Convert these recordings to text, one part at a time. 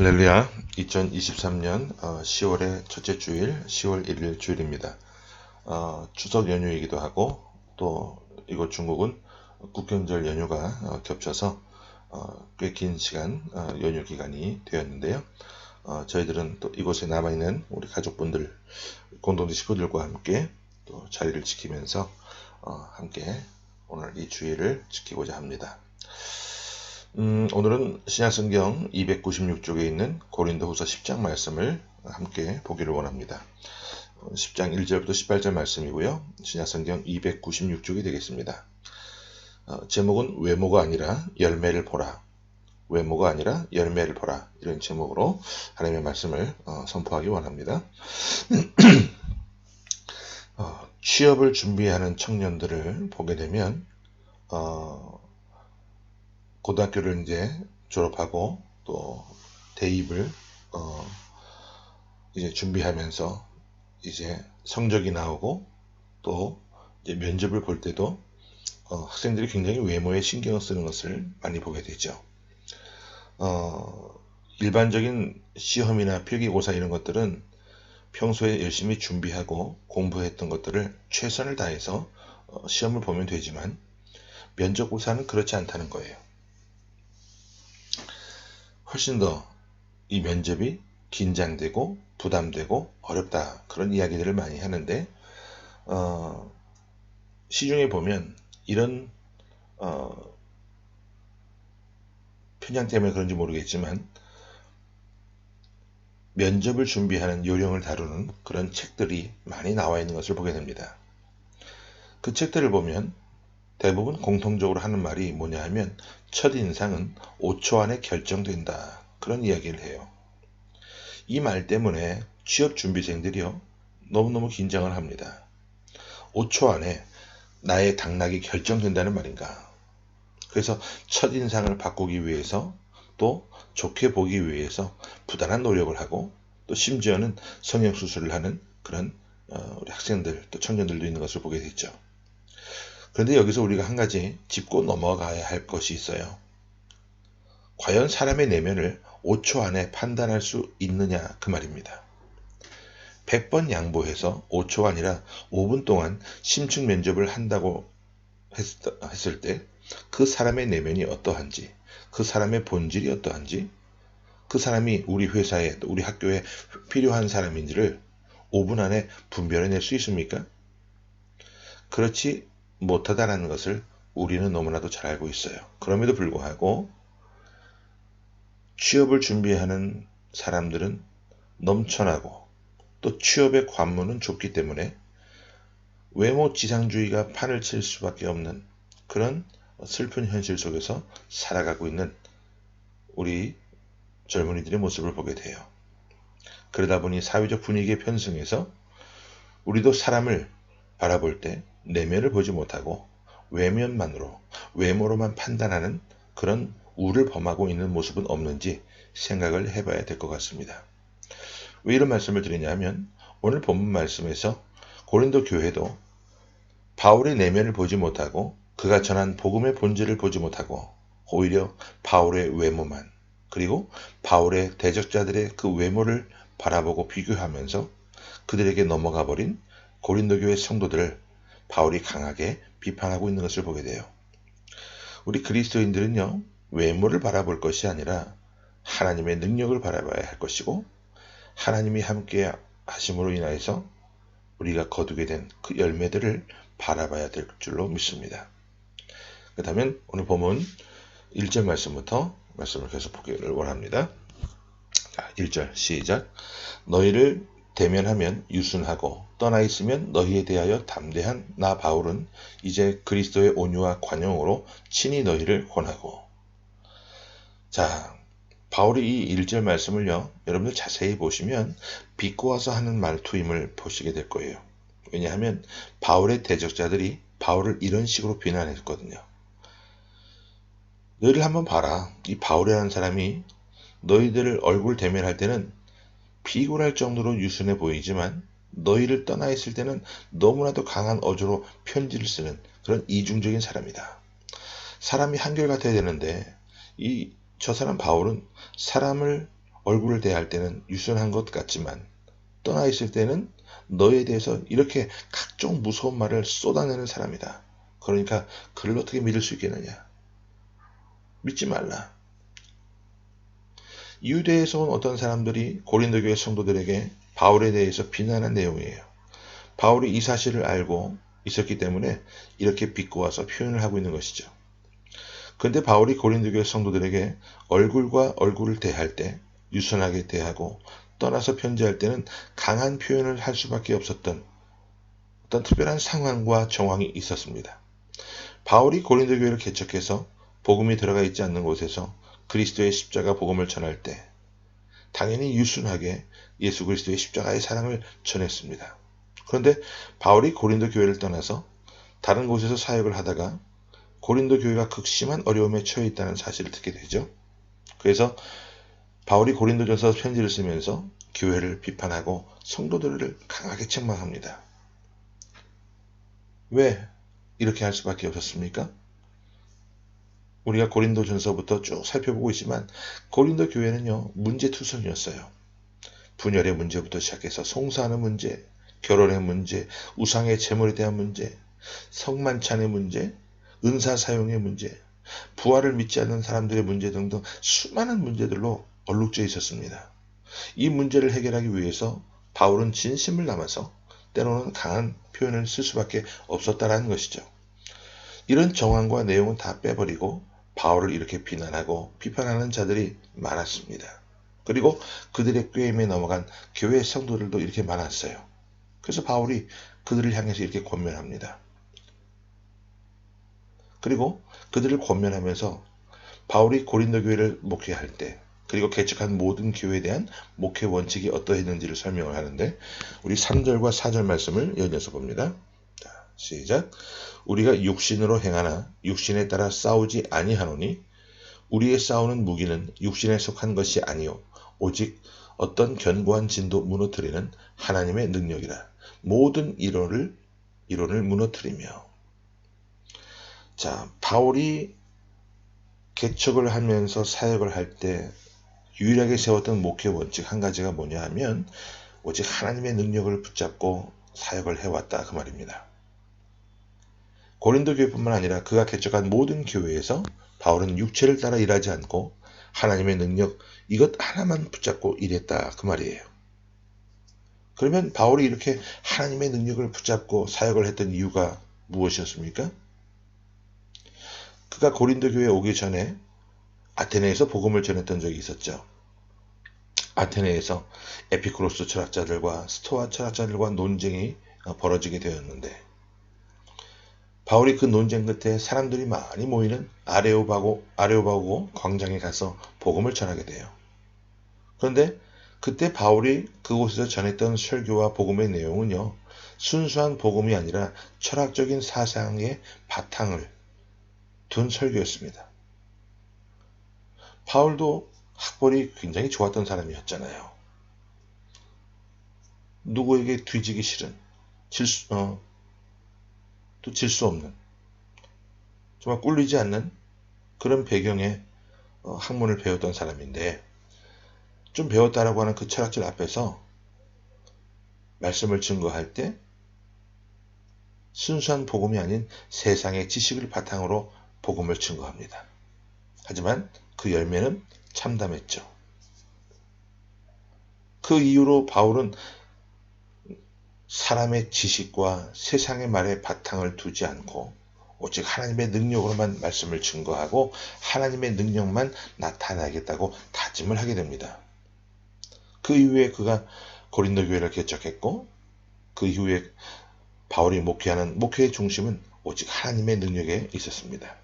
할렐루야. 2023년 10월의 첫째 주일, 10월 1일 주일입니다. 추석 연휴이기도 하고 또 이곳 중국은 국경절 연휴가 겹쳐서 꽤 긴 시간 연휴 기간이 되었는데요. 저희들은 또 이곳에 남아있는 우리 가족분들, 공동체 식구들과 함께 또 자리를 지키면서 함께 오늘 이 주일을 지키고자 합니다. 오늘은 신약성경 296쪽에 있는 고린도후서 10장 말씀을 함께 보기를 원합니다. 10장 1절부터 18절 말씀이고요. 신약성경 296쪽이 되겠습니다. 제목은 외모가 아니라 열매를 보라. 외모가 아니라 열매를 보라. 이런 제목으로 하나님의 말씀을 선포하기 원합니다. 취업을 준비하는 청년들을 보게 되면 고등학교를 이제 졸업하고 또 대입을 이제 준비하면서 이제 성적이 나오고 또 이제 면접을 볼 때도 학생들이 굉장히 외모에 신경을 쓰는 것을 많이 보게 되죠. 일반적인 시험이나 필기고사 이런 것들은 평소에 열심히 준비하고 공부했던 것들을 최선을 다해서 시험을 보면 되지만 면접고사는 그렇지 않다는 거예요. 훨씬 더 이 면접이 긴장되고 부담되고 어렵다, 그런 이야기들을 많이 하는데 시중에 보면 이런 편향 때문에 그런지 모르겠지만 면접을 준비하는 요령을 다루는 그런 책들이 많이 나와 있는 것을 보게 됩니다. 그 책들을 보면 대부분 공통적으로 하는 말이 뭐냐 하면 첫인상은 5초 안에 결정된다, 그런 이야기를 해요. 이 말 때문에 취업 준비생들이요 너무너무 긴장을 합니다. 5초 안에 나의 당락이 결정된다는 말인가. 그래서 첫인상을 바꾸기 위해서 또 좋게 보기 위해서 부단한 노력을 하고 또 심지어는 성형수술을 하는 그런 우리 학생들 또 청년들도 있는 것을 보게 됐죠. 그런데 여기서 우리가 한 가지 짚고 넘어가야 할 것이 있어요. 과연 사람의 내면을 5초 안에 판단할 수 있느냐, 그 말입니다. 100번 양보해서 5초가 아니라 5분 동안 심층 면접을 한다고 했을 때 그 사람의 내면이 어떠한지, 그 사람의 본질이 어떠한지, 그 사람이 우리 회사에 또 우리 학교에 필요한 사람인지를 5분 안에 분별해낼 수 있습니까? 그렇지 못하다라는 것을 우리는 너무나도 잘 알고 있어요. 그럼에도 불구하고 취업을 준비하는 사람들은 넘쳐나고 또 취업의 관문은 좁기 때문에 외모 지상주의가 판을 칠 수밖에 없는 그런 슬픈 현실 속에서 살아가고 있는 우리 젊은이들의 모습을 보게 돼요. 그러다 보니 사회적 분위기에 편승해서 우리도 사람을 바라볼 때 내면을 보지 못하고 외면만으로, 외모로만 판단하는 그런 우를 범하고 있는 모습은 없는지 생각을 해봐야 될 것 같습니다. 왜 이런 말씀을 드리냐 하면 오늘 본문 말씀에서 고린도 교회도 바울의 내면을 보지 못하고 그가 전한 복음의 본질을 보지 못하고 오히려 바울의 외모만, 그리고 바울의 대적자들의 그 외모를 바라보고 비교하면서 그들에게 넘어가 버린 고린도 교회 성도들을 바울이 강하게 비판하고 있는 것을 보게 돼요. 우리 그리스도인들은요, 외모를 바라볼 것이 아니라 하나님의 능력을 바라봐야 할 것이고 하나님이 함께 하심으로 인하여서 우리가 거두게 된 그 열매들을 바라봐야 될 줄로 믿습니다. 그렇다면 오늘 본문 1절 말씀부터 말씀을 계속 보기를 원합니다. 1절 시작. 너희를 대면하면 유순하고 떠나 있으면 너희에 대하여 담대한 나 바울은 이제 그리스도의 온유와 관용으로 친히 너희를 권하고. 자, 바울이 이 1절 말씀을요, 여러분들 자세히 보시면 비꼬아서 하는 말투임을 보시게 될 거예요. 왜냐하면 바울의 대적자들이 바울을 이런 식으로 비난했거든요. 너희를 한번 봐라. 이 바울이라는 사람이 너희들을 얼굴 대면할 때는 비굴할 정도로 유순해 보이지만 너희를 떠나 있을 때는 너무나도 강한 어조로 편지를 쓰는 그런 이중적인 사람이다. 사람이 한결같아야 되는데 저 사람 바울은 사람을 얼굴을 대할 때는 유순한 것 같지만 떠나 있을 때는 너에 대해서 이렇게 각종 무서운 말을 쏟아내는 사람이다. 그러니까 그를 어떻게 믿을 수 있겠느냐? 믿지 말라. 유대에서 온 어떤 사람들이 고린도 교회 성도들에게 바울에 대해서 비난한 내용이에요. 바울이 이 사실을 알고 있었기 때문에 이렇게 비꼬아서 표현을 하고 있는 것이죠. 그런데 바울이 고린도 교회 성도들에게 얼굴과 얼굴을 대할 때 유순하게 대하고 떠나서 편지할 때는 강한 표현을 할 수밖에 없었던 어떤 특별한 상황과 정황이 있었습니다. 바울이 고린도 교회를 개척해서 복음이 들어가 있지 않는 곳에서 그리스도의 십자가 복음을 전할 때 당연히 유순하게 예수 그리스도의 십자가의 사랑을 전했습니다. 그런데 바울이 고린도 교회를 떠나서 다른 곳에서 사역을 하다가 고린도 교회가 극심한 어려움에 처해 있다는 사실을 듣게 되죠. 그래서 바울이 고린도전서 편지를 쓰면서 교회를 비판하고 성도들을 강하게 책망합니다. 왜 이렇게 할 수밖에 없었습니까? 우리가 고린도전서부터 쭉 살펴보고 있지만 고린도 교회는요, 문제투성이었어요. 분열의 문제부터 시작해서 송사하는 문제, 결혼의 문제, 우상의 제물에 대한 문제, 성만찬의 문제, 은사 사용의 문제, 부활을 믿지 않는 사람들의 문제 등등 수많은 문제들로 얼룩져 있었습니다. 이 문제를 해결하기 위해서 바울은 진심을 담아서 때로는 강한 표현을 쓸 수밖에 없었다는 것이죠. 이런 정황과 내용은 다 빼버리고 바울을 이렇게 비난하고 비판하는 자들이 많았습니다. 그리고 그들의 꾀임에 넘어간 교회 성도들도 이렇게 많았어요. 그래서 바울이 그들을 향해서 이렇게 권면합니다. 그리고 그들을 권면하면서 바울이 고린도 교회를 목회할 때 그리고 개척한 모든 교회에 대한 목회 원칙이 어떠했는지를 설명을 하는데 우리 3절과 4절 말씀을 연이어서 봅니다. 자, 시작. 우리가 육신으로 행하나 육신에 따라 싸우지 아니하노니 우리의 싸우는 무기는 육신에 속한 것이 아니요 오직 어떤 견고한 진도 무너뜨리는 하나님의 능력이라. 모든 이론을 무너뜨리며. 자, 바울이 개척을 하면서 사역을 할 때 유일하게 세웠던 목회 원칙 한 가지가 뭐냐 하면 오직 하나님의 능력을 붙잡고 사역을 해왔다 그 말입니다. 고린도 교회뿐만 아니라 그가 개척한 모든 교회에서 바울은 육체를 따라 일하지 않고 하나님의 능력 이것 하나만 붙잡고 일했다 그 말이에요. 그러면 바울이 이렇게 하나님의 능력을 붙잡고 사역을 했던 이유가 무엇이었습니까? 그가 고린도 교회에 오기 전에 아테네에서 복음을 전했던 적이 있었죠. 아테네에서 에피쿠로스 철학자들과 스토아 철학자들과 논쟁이 벌어지게 되었는데 바울이 그 논쟁 끝에 사람들이 많이 모이는 아레오바고 광장에 가서 복음을 전하게 돼요. 그런데 그때 바울이 그곳에서 전했던 설교와 복음의 내용은요, 순수한 복음이 아니라 철학적인 사상의 바탕을 둔 설교였습니다. 바울도 학벌이 굉장히 좋았던 사람이었잖아요. 누구에게 뒤지기 싫은, 또 질 수 없는, 정말 꿀리지 않는 그런 배경의 학문을 배웠던 사람인데 좀 배웠다라고 하는 그 철학者앞에서 말씀을 증거할 때 순수한 복음이 아닌 세상의 지식을 바탕으로 복음을 증거합니다. 하지만 그 열매는 참담했죠. 그 이후로 바울은 사람의 지식과 세상의 말에 바탕을 두지 않고 오직 하나님의 능력으로만 말씀을 증거하고 하나님의 능력만 나타나겠다고 다짐을 하게 됩니다. 그 이후에 그가 고린도 교회를 개척했고 그 이후에 바울이 목회하는 목회의 중심은 오직 하나님의 능력에 있었습니다.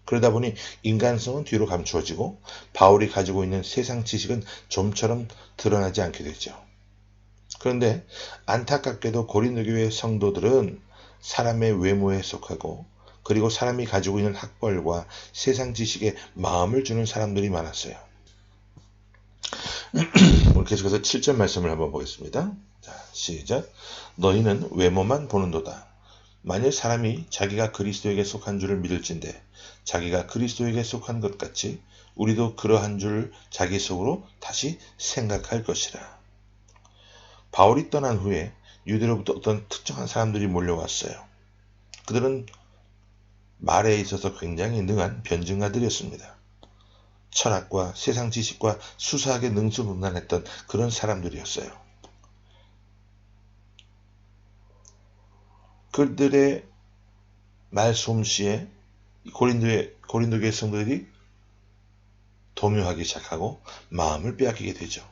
그러다 보니 인간성은 뒤로 감추어지고 바울이 가지고 있는 세상 지식은 좀처럼 드러나지 않게 되죠. 그런데 안타깝게도 고린도 교회 성도들은 사람의 외모에 속하고 그리고 사람이 가지고 있는 학벌과 세상 지식에 마음을 주는 사람들이 많았어요. 우리 계속해서 7절 말씀을 한번 보겠습니다. 자, 시작. 너희는 외모만 보는도다. 만일 사람이 자기가 그리스도에게 속한 줄을 믿을진대 자기가 그리스도에게 속한 것 같이 우리도 그러한 줄 자기 속으로 다시 생각할 것이라. 바울이 떠난 후에 유대로부터 어떤 특정한 사람들이 몰려왔어요. 그들은 말에 있어서 굉장히 능한 변증가들이었습니다. 철학과 세상 지식과 수사하게 능수능란했던 그런 사람들이었어요. 그들의 말솜씨에 고린도 교회 성도들이 동요하기 시작하고 마음을 빼앗기게 되죠.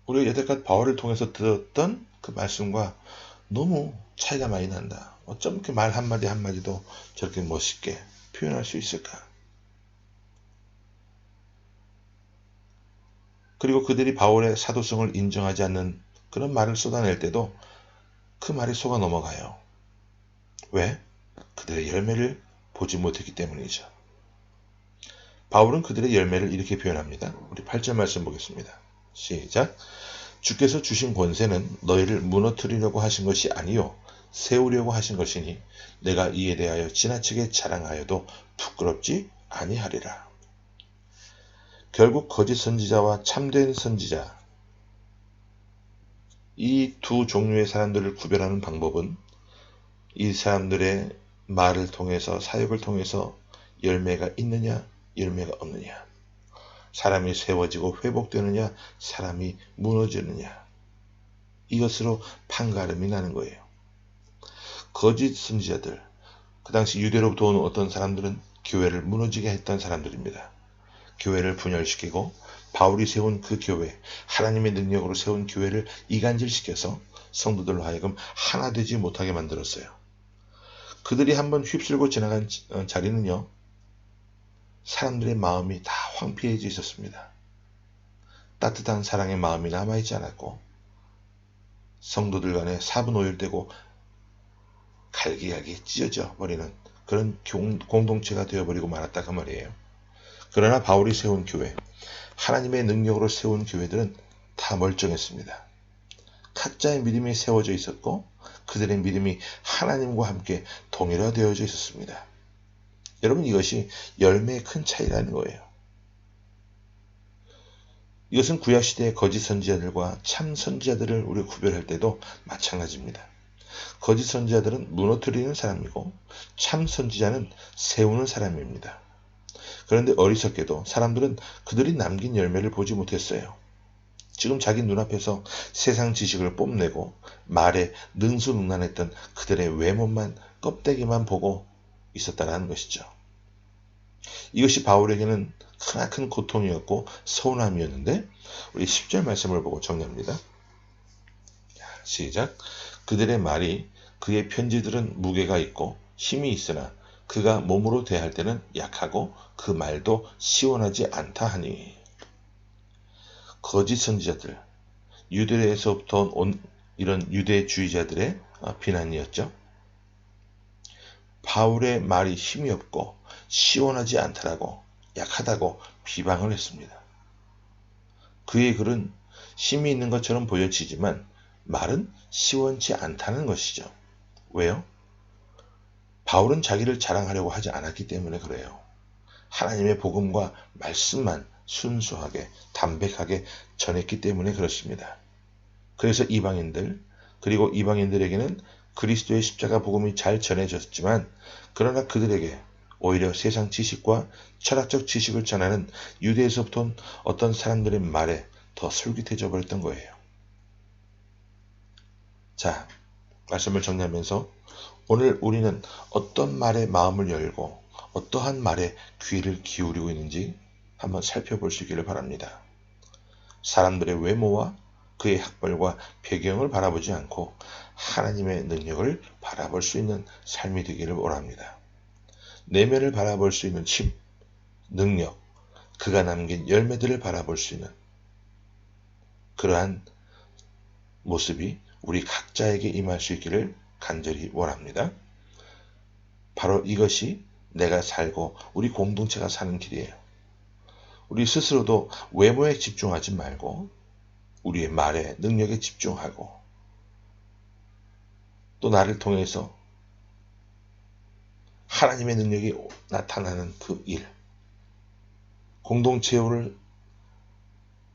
우리가 여태까지 바울을 통해서 들었던 그 말씀과 너무 차이가 많이 난다. 어쩜 이렇게 말 한마디 한마디도 저렇게 멋있게 표현할 수 있을까? 그리고 그들이 바울의 사도성을 인정하지 않는 그런 말을 쏟아낼 때도 그 말이 속아 넘어가요. 왜? 그들의 열매를 보지 못했기 때문이죠. 바울은 그들의 열매를 이렇게 표현합니다. 우리 8절 말씀 보겠습니다. 시작. 주께서 주신 권세는 너희를 무너뜨리려고 하신 것이 아니요 세우려고 하신 것이니 내가 이에 대하여 지나치게 자랑하여도 부끄럽지 아니하리라. 결국 거짓 선지자와 참된 선지자, 이 두 종류의 사람들을 구별하는 방법은 이 사람들의 말을 통해서, 사역을 통해서 열매가 있느냐 열매가 없느냐, 사람이 세워지고 회복되느냐 사람이 무너지느냐, 이것으로 판가름이 나는 거예요. 거짓 선지자들, 그 당시 유대로부터 온 어떤 사람들은 교회를 무너지게 했던 사람들입니다. 교회를 분열시키고 바울이 세운 그 교회, 하나님의 능력으로 세운 교회를 이간질시켜서 성도들로 하여금 하나 되지 못하게 만들었어요. 그들이 한번 휩쓸고 지나간 자리는요, 사람들의 마음이 다 황폐해져 있었습니다. 따뜻한 사랑의 마음이 남아있지 않았고 성도들 간에 사분오열되고 갈기갈기 찢어져 버리는 그런 공동체가 되어버리고 말았다 그 말이에요. 그러나 바울이 세운 교회, 하나님의 능력으로 세운 교회들은 다 멀쩡했습니다. 각자의 믿음이 세워져 있었고 그들의 믿음이 하나님과 함께 동일화되어져 있었습니다. 여러분, 이것이 열매의 큰 차이라는 거예요. 이것은 구약시대의 거짓 선지자들과 참 선지자들을 우리가 구별할 때도 마찬가지입니다. 거짓 선지자들은 무너뜨리는 사람이고 참 선지자는 세우는 사람입니다. 그런데 어리석게도 사람들은 그들이 남긴 열매를 보지 못했어요. 지금 자기 눈앞에서 세상 지식을 뽐내고 말에 능수능란했던 그들의 외모만, 껍데기만 보고 있었다는 것이죠. 이것이 바울에게는 크나큰 고통이었고 서운함이었는데 우리 10절 말씀을 보고 정리합니다. 시작. 그들의 말이 그의 편지들은 무게가 있고 힘이 있으나 그가 몸으로 대할 때는 약하고 그 말도 시원하지 않다 하니. 거짓 선지자들, 유대에서부터 온 이런 유대주의자들의 비난이었죠. 바울의 말이 힘이 없고 시원하지 않다라고, 약하다고 비방을 했습니다. 그의 글은 힘이 있는 것처럼 보여지지만 말은 시원치 않다는 것이죠. 왜요? 바울은 자기를 자랑하려고 하지 않았기 때문에 그래요. 하나님의 복음과 말씀만 순수하게 담백하게 전했기 때문에 그렇습니다. 그래서 이방인들, 그리고 이방인들에게는 그리스도의 십자가 복음이 잘 전해졌지만 그러나 그들에게 오히려 세상 지식과 철학적 지식을 전하는 유대에서부터 온 어떤 사람들의 말에 더 솔깃해져 버렸던 거예요. 자, 말씀을 정리하면서 오늘 우리는 어떤 말에 마음을 열고 어떠한 말에 귀를 기울이고 있는지 한번 살펴볼 수 있기를 바랍니다. 사람들의 외모와 그의 학벌과 배경을 바라보지 않고 하나님의 능력을 바라볼 수 있는 삶이 되기를 원합니다. 내면을 바라볼 수 있는 힘, 능력, 그가 남긴 열매들을 바라볼 수 있는 그러한 모습이 우리 각자에게 임할 수 있기를 간절히 원합니다. 바로 이것이 내가 살고 우리 공동체가 사는 길이에요. 우리 스스로도 외모에 집중하지 말고 우리의 말에, 능력에 집중하고 또 나를 통해서 하나님의 능력이 나타나는 그 일, 공동체를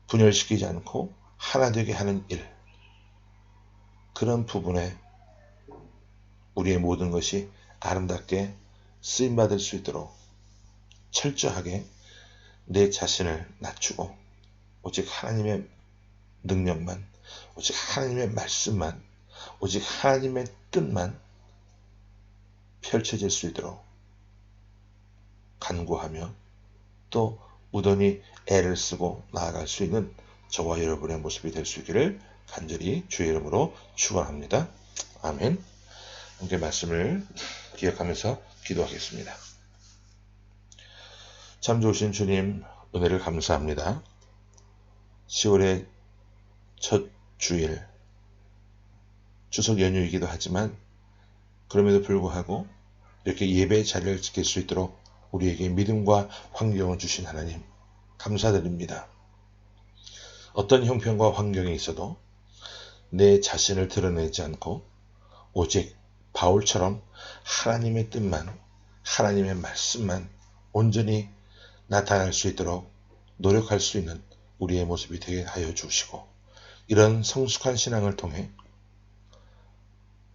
분열시키지 않고 하나 되게 하는 일, 그런 부분에 우리의 모든 것이 아름답게 쓰임받을 수 있도록 철저하게 내 자신을 낮추고 오직 하나님의 능력만, 오직 하나님의 말씀만, 오직 하나님의 뜻만 펼쳐질 수 있도록 간구하며 또 무던히 애를 쓰고 나아갈 수 있는 저와 여러분의 모습이 될 수 있기를 간절히 주의 이름으로 축원합니다. 아멘. 함께 말씀을 기억하면서 기도하겠습니다. 참 좋으신 주님, 은혜를 감사합니다. 10월의 첫 주일, 추석 연휴이기도 하지만 그럼에도 불구하고 이렇게 예배의 자리를 지킬 수 있도록 우리에게 믿음과 환경을 주신 하나님 감사드립니다. 어떤 형편과 환경에 있어도 내 자신을 드러내지 않고 오직 바울처럼 하나님의 뜻만, 하나님의 말씀만 온전히 나타날 수 있도록 노력할 수 있는 우리의 모습이 되게 하여 주시고, 이런 성숙한 신앙을 통해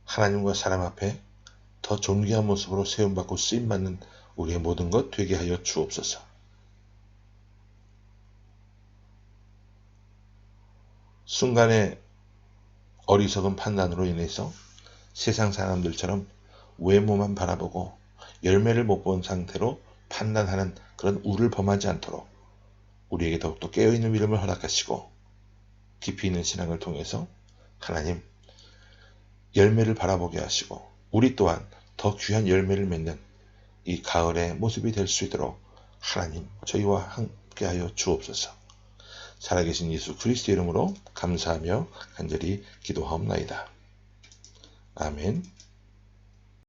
하나님과 사람 앞에 더 존귀한 모습으로 세움받고 쓰임받는 우리의 모든 것 되게 하여 주옵소서. 순간의 어리석은 판단으로 인해서 세상 사람들처럼 외모만 바라보고 열매를 못 본 상태로 판단하는 그런 우를 범하지 않도록 우리에게 더욱더 깨어있는 믿음을 허락하시고 깊이 있는 신앙을 통해서 하나님 열매를 바라보게 하시고 우리 또한 더 귀한 열매를 맺는 이 가을의 모습이 될 수 있도록 하나님 저희와 함께하여 주옵소서. 살아계신 예수 그리스도 이름으로 감사하며 간절히 기도하옵나이다. 아멘.